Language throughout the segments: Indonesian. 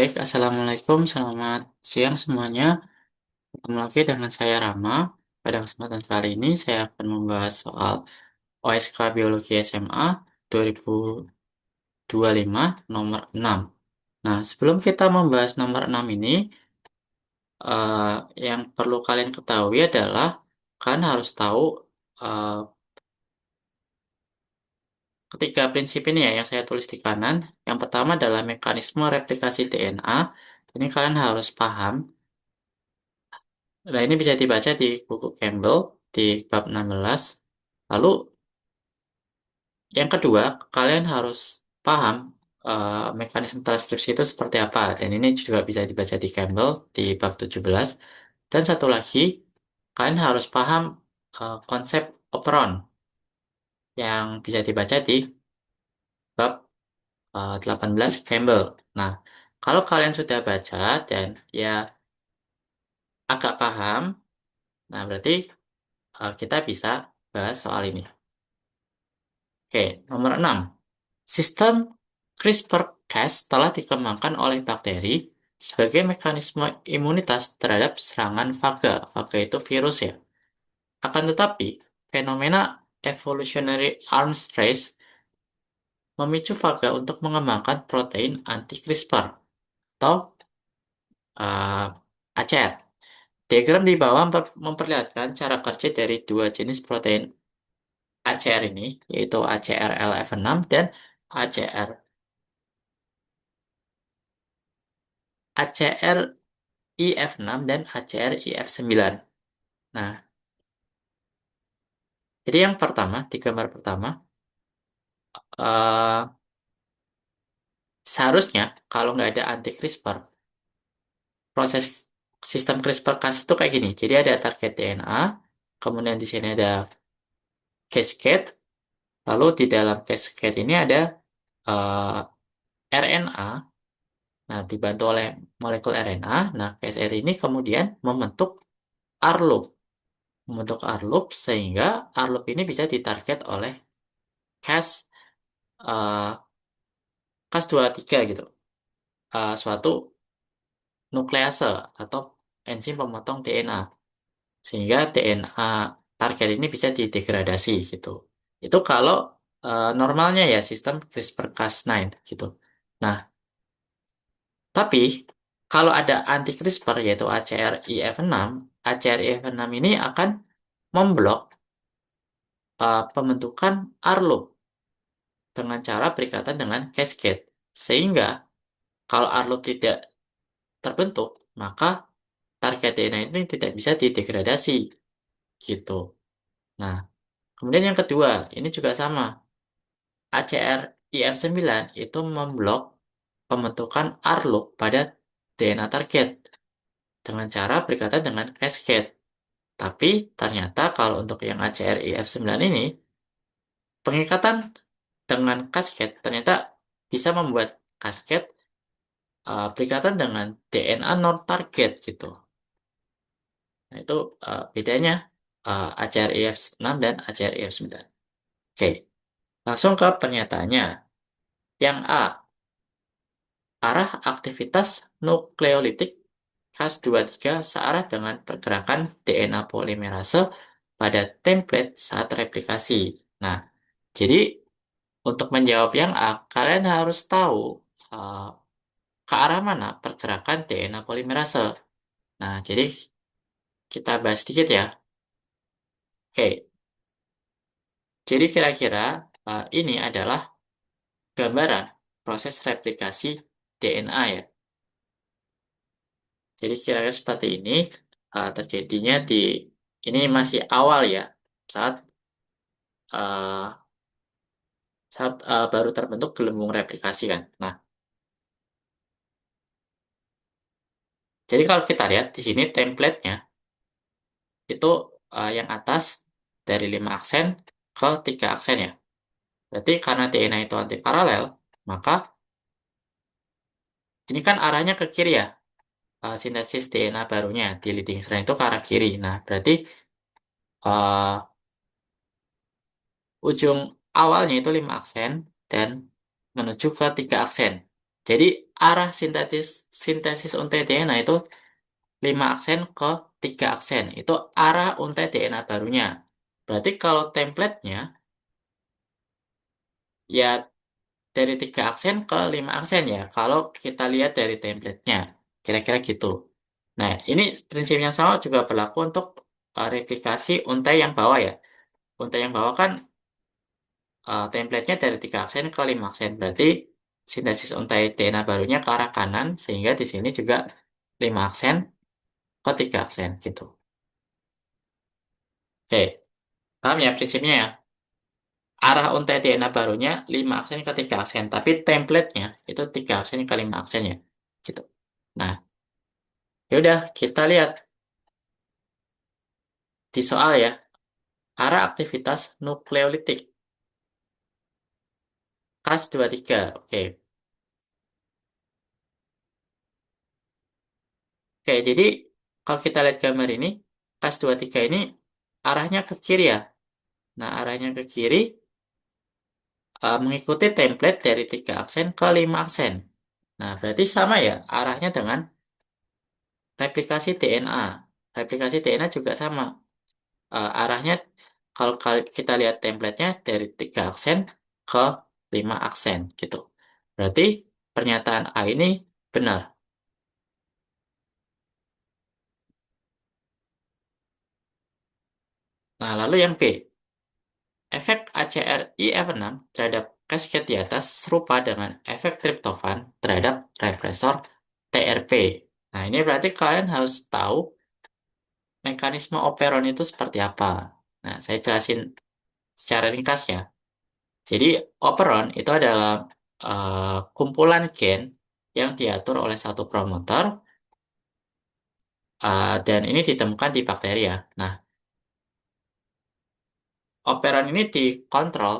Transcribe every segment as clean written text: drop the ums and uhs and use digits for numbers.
Baik, Assalamualaikum, selamat siang semuanya. Ketemu lagi dengan saya Rama. Pada kesempatan kali ini saya akan membahas soal OSK Biologi SMA 2025 nomor 6. Nah, sebelum kita membahas nomor 6 ini, eh, yang perlu kalian ketahui adalah kalian harus tahu eh, ketiga prinsip ini ya yang saya tulis di kanan. Yang pertama adalah mekanisme replikasi DNA. Ini kalian harus paham. Nah, ini bisa dibaca di buku Campbell di bab 16. Lalu, yang kedua, kalian harus paham mekanisme transkripsi itu seperti apa. Dan ini juga bisa dibaca di Campbell di bab 17. Dan satu lagi, kalian harus paham konsep operon yang bisa dibaca di bab 18 Campbell. Nah, kalau kalian sudah baca dan ya agak paham, nah berarti kita bisa bahas soal ini. Oke, nomor 6. Sistem CRISPR-Cas telah dikembangkan oleh bakteri sebagai mekanisme imunitas terhadap serangan faga. Faga itu virus ya. Akan tetapi, fenomena evolutionary arms race memicu faga untuk mengembangkan protein anti-CRISPR atau ACR. Diagram di bawah memperlihatkan cara kerja dari dua jenis protein ACR ini, yaitu ACR-LF6 dan ACR ACR-IF6 dan ACR-IF9. Nah, jadi yang pertama, di gambar pertama, eh, seharusnya kalau nggak ada anti CRISPR, proses sistem CRISPR-Cas itu kayak gini. Jadi ada target DNA, kemudian di sini ada cascade, lalu di dalam cascade ini ada eh, RNA. Nah, dibantu oleh molekul RNA. Nah, cascade ini kemudian membentuk R loop sehingga R loop ini bisa ditarget oleh Cas eh, Cas23 gitu. Suatu nuklease atau enzim pemotong DNA sehingga DNA target ini bisa didegradasi gitu. Itu kalau normalnya ya sistem CRISPR-Cas9 gitu. Nah, tapi kalau ada anti CRISPR yaitu ACRIF6, ACRIF6 ini akan memblok pembentukan R loop dengan cara berikatan dengan cascade. Sehingga kalau R loop tidak terbentuk, maka target DNA ini tidak bisa didegradasi gitu. Nah, kemudian yang kedua, ini juga sama. ACRIF9 itu memblok pembentukan R loop pada DNA target dengan cara berikatan dengan cascade. Tapi ternyata kalau untuk yang ACRIF9 ini, pengikatan dengan cascade ternyata bisa membuat cascade berikatan dengan DNA non-target gitu. Nah, itu bedanya ACRIF6 dan ACRIF9. Oke, langsung ke pernyataannya. Yang A, arah aktivitas nukleolitik Cas23 searah dengan pergerakan DNA polimerase pada template saat replikasi. Nah, jadi untuk menjawab yang A, kalian harus tahu uh, ke arah mana pergerakan DNA polimerase. Nah, jadi kita bahas sedikit ya. Oke, jadi kira-kira ini adalah gambaran proses replikasi DNA ya. Jadi kira-kira seperti ini terjadinya ini masih awal ya saat uh, baru terbentuk gelembung replikasi kan. Nah, jadi kalau kita lihat di sini template-nya itu yang atas dari 5 aksen ke 3 aksen ya. Berarti karena DNA itu antiparalel, maka ini kan arahnya ke kiri ya. Sintesis DNA barunya di leading strand itu ke arah kiri. Nah, berarti uh, ujung awalnya itu 5 aksen dan menuju ke 3 aksen. Jadi arah sintesis untai DNA itu 5 aksen ke 3 aksen. Itu arah untai DNA barunya. Berarti kalau template-nya ya dari 3 aksen ke 5 aksen ya. Kalau kita lihat dari template-nya. Kira-kira gitu. Nah, ini prinsip yang sama juga berlaku untuk replikasi untai yang bawah ya. Untai yang bawah kan template-nya dari 3 aksen ke 5 aksen. Berarti sintesis untai DNA barunya ke arah kanan. Sehingga di sini juga 5 aksen ke 3 aksen gitu. Oke, paham ya prinsipnya ya? Arah untai DNA barunya 5 aksen ke 3 aksen. Tapi template-nya itu 3 aksen ke 5 aksen ya. Gitu. Nah, yaudah kita lihat di soal ya. Arah aktivitas nukleolitik. Kas 23. Oke. Oke, jadi kalau kita lihat gambar ini, kas 23 ini arahnya ke kiri ya. Nah, arahnya ke kiri mengikuti template dari 3 aksen ke 5 aksen. Nah, berarti sama ya arahnya dengan replikasi DNA. Replikasi DNA juga sama. Arahnya kalau kita lihat template-nya dari 3 aksen ke 5 aksen gitu. Berarti pernyataan A ini benar. Nah, lalu yang B. Efek ACRIF6 terhadap kasket di atas serupa dengan efek triptofan terhadap represor TRP. Nah, ini berarti kalian harus tahu mekanisme operon itu seperti apa. Nah, saya jelasin secara ringkas ya. Jadi, operon itu adalah kumpulan gen yang diatur oleh satu promotor dan ini ditemukan di bakteri ya. Nah, operon ini dikontrol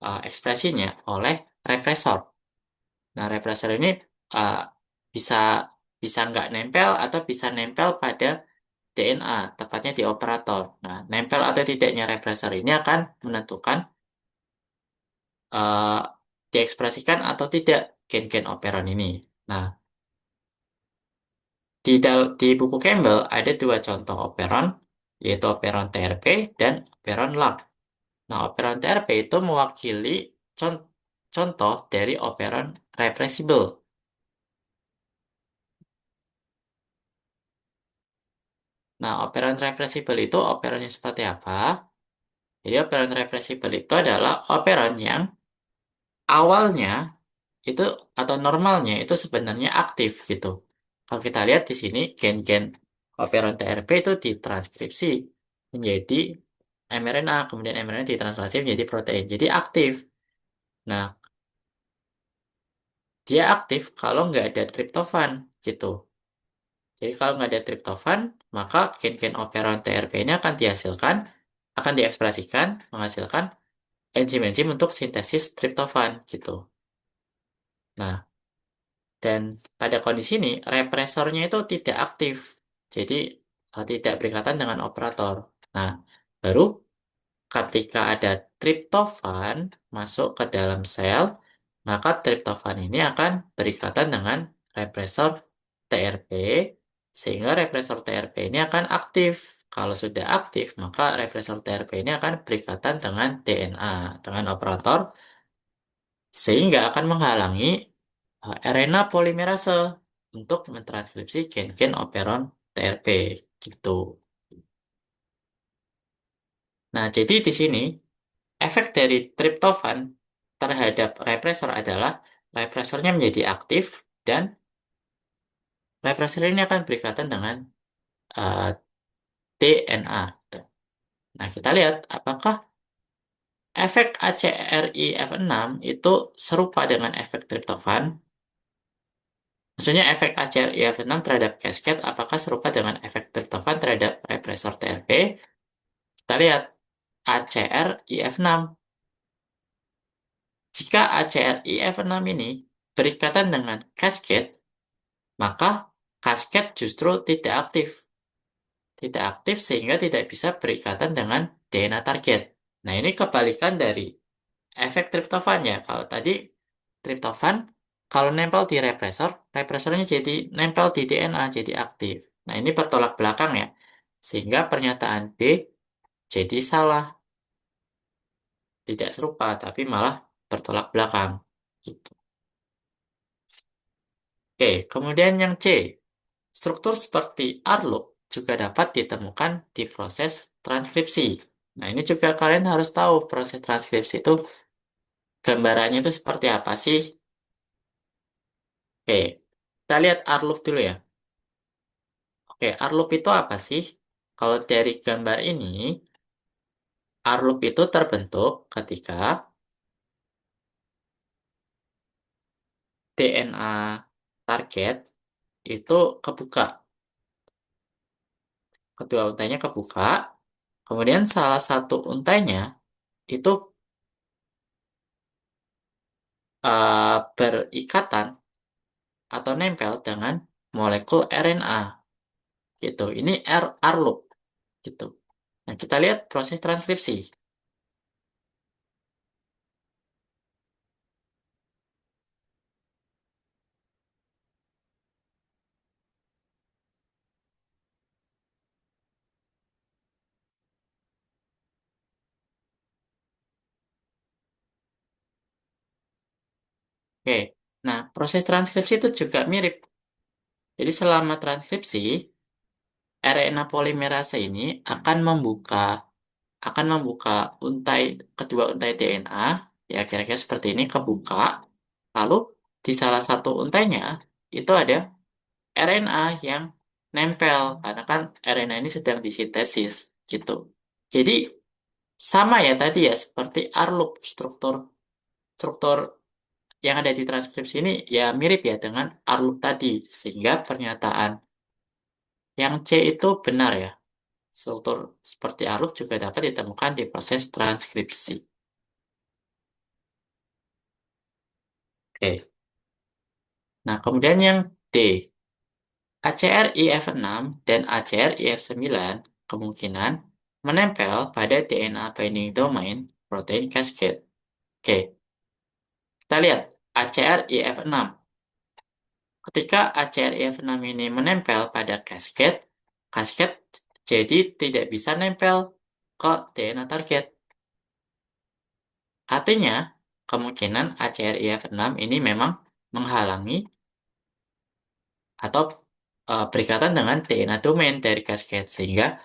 ekspresinya oleh represor. Nah, represor ini uh, bisa bisa nggak nempel atau bisa nempel pada DNA, tepatnya di operator. Nah, nempel atau tidaknya represor ini akan menentukan uh, diekspresikan atau tidak gen-gen operon ini. Nah, di buku Campbell ada dua contoh operon, yaitu operon TRP dan operon LAG. Nah, operon TRP itu mewakili con- contoh dari operon reversible. Nah, operan reversible itu operan yang seperti apa? Jadi operan reversible itu adalah operan yang awalnya itu atau normalnya itu sebenarnya aktif gitu. Kalau kita lihat di sini gen-gen operan TRP itu ditranskripsi menjadi mRNA, kemudian mRNA ditranslasi menjadi protein. Jadi aktif. Nah, dia aktif kalau nggak ada triptofan gitu. Jadi kalau nggak ada triptofan, maka gen-gen operan TRP ini akan dihasilkan, akan diekspresikan, menghasilkan enzim-enzim untuk sintesis triptofan gitu. Nah, dan pada kondisi ini represornya itu tidak aktif. Jadi tidak berikatan dengan operator. Nah, baru ketika ada triptofan masuk ke dalam sel, maka triptofan ini akan berikatan dengan represor TRP, sehingga represor TRP ini akan aktif. Kalau sudah aktif, maka represor TRP ini akan berikatan dengan DNA, dengan operator, sehingga akan menghalangi RNA polimerase untuk mentranskripsi gen-gen operon TRP gitu. Nah, jadi di sini efek dari triptofan terhadap represor adalah represornya menjadi aktif dan represor ini akan berikatan dengan eh, DNA. Nah, kita lihat apakah efek ACRIF6 itu serupa dengan efek triptofan. Maksudnya efek ACRIF6 terhadap cascade apakah serupa dengan efek triptofan terhadap represor TRP? Kita lihat ACRIF6. Jika ACRIF6 ini berikatan dengan cascade, maka cascade justru tidak aktif. Tidak aktif sehingga tidak bisa berikatan dengan DNA target. Nah, ini kebalikan dari efek triptofan ya. Kalau tadi triptofan kalau nempel di represor, represornya jadi nempel di DNA, jadi aktif. Nah, ini bertolak belakang ya. Sehingga pernyataan B jadi salah, tidak serupa, tapi malah bertolak belakang. Gitu. Oke, kemudian yang C. Struktur seperti R-loop juga dapat ditemukan di proses transkripsi. Nah, ini juga kalian harus tahu proses transkripsi itu gambarannya itu seperti apa sih? Oke, kita lihat R-loop dulu ya. Oke, R-loop itu apa sih? Kalau dari gambar ini, R-loop itu terbentuk ketika DNA target itu kebuka. Kedua untainya kebuka, kemudian salah satu untainya itu berikatan atau nempel dengan molekul RNA gitu. Ini R-loop gitu. Nah, kita lihat proses transkripsi. Oke. Nah, proses transkripsi itu juga mirip. Jadi selama transkripsi, RNA polimerase ini akan membuka untai kedua untai DNA ya kira-kira seperti ini kebuka. Lalu di salah satu untainya itu ada RNA yang nempel karena kan RNA ini sedang disintesis gitu. Jadi sama ya tadi ya seperti R-loop struktur struktur yang ada di transkripsi ini ya mirip ya dengan R-loop tadi sehingga pernyataan yang C itu benar ya. Struktur seperti R-loop juga dapat ditemukan di proses transkripsi. Oke. Nah, kemudian yang D, ACRIF6 dan ACRIF9 kemungkinan menempel pada DNA binding domain protein cascade. Oke, kita lihat ACRIF6. Ketika ACRIF6 ini menempel pada cascade, cascade jadi tidak bisa nempel ke DNA target. Artinya, kemungkinan ACRIF6 ini memang menghalangi atau berikatan dengan DNA domain dari cascade sehingga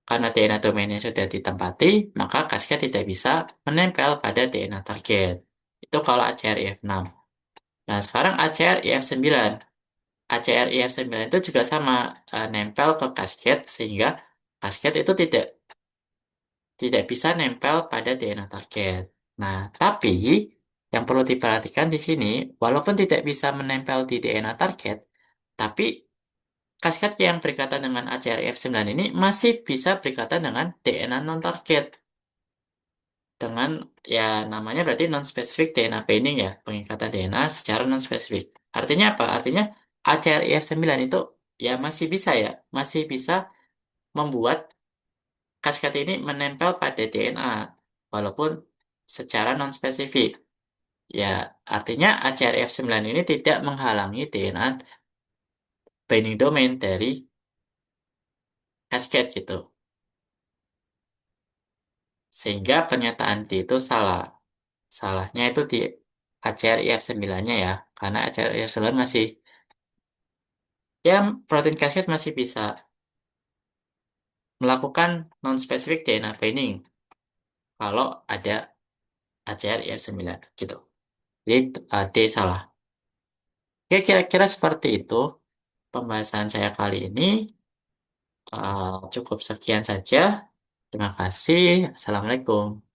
karena DNA domainnya sudah ditempati, maka cascade tidak bisa menempel pada DNA target. Itu kalau ACRIF6. Nah, sekarang ACRIF9. ACRIF9 itu juga sama nempel ke cascade sehingga cascade itu tidak bisa nempel pada DNA target. Nah, tapi yang perlu diperhatikan di sini, walaupun tidak bisa menempel di DNA target, tapi kasket yang berkaitan dengan ACRF9 ini masih bisa berkaitan dengan DNA non-target. Dengan ya namanya berarti non-specific DNA binding ya, pengikatan DNA secara non-spesifik. Artinya apa? Artinya ACRF9 itu ya masih bisa ya, masih bisa membuat kasket ini menempel pada DNA walaupun secara non-spesifik. Ya, artinya ACRF9 ini tidak menghalangi DNA binding domain dari kasket gitu. Sehingga pernyataan D itu salah. Salahnya itu di ACRIF9-nya ya. Karena ACRIF9 masih, ya protein cascade masih bisa melakukan non-specific DNA binding kalau ada ACRIF9 gitu. Jadi D salah. Oke, kira-kira seperti itu pembahasan saya kali ini. Cukup sekian saja. Terima kasih. Assalamualaikum.